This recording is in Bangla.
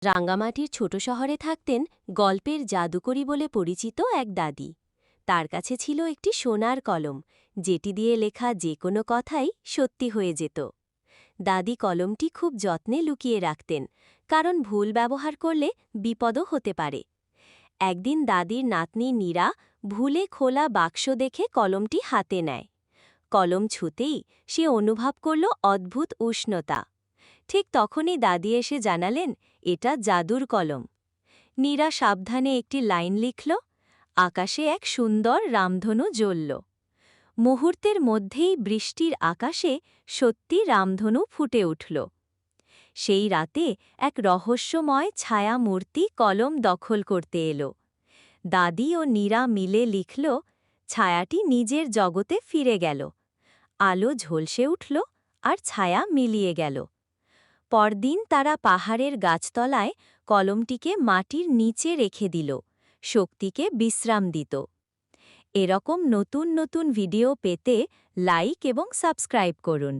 রাঙ্গামাটির ছোট শহরে থাকতেন গল্পের জাদুকরী বলে পরিচিত এক দাদি। তার কাছে ছিল একটি সোনার কলম, যেটি দিয়ে লেখা যে কোনো কথাই সত্যি হয়ে যেত। দাদি কলমটি খুব যত্নে লুকিয়ে রাখতেন, কারণ ভুল ব্যবহার করলে বিপদও হতে পারে। একদিন দাদির নাতনি নীরা ভুলে খোলা বাক্স দেখে কলমটি হাতে নেয়। কলম ছুঁতেই সে অনুভব করল অদ্ভুত উষ্ণতা। ঠিক তখনই দাদি এসে জানালেন, এটা জাদুর কলম। নীরা সাবধানে একটি লাইন লিখল। আকাশে এক সুন্দর রামধনু জ্বলল। মুহূর্তের মধ্যেই বৃষ্টির আকাশে সত্যি রামধনু ফুটে উঠল। সেই রাতে এক রহস্যময় ছায়া মূর্তি কলম দখল করতে এলো। দাদি ও নীরা মিলে লিখল, ছায়াটি নিজের জগতে ফিরে গেল। আলো ঝলসে উঠল আর ছায়া মিলিয়ে গেল। পরদিন তারা পাহাড়ের গাছতলায় কলমটিকে মাটির নিচে রেখে দিল, শক্তিকে বিশ্রাম দিত। এরকম নতুন নতুন ভিডিও পেতে লাইক এবং সাবস্ক্রাইব করুন।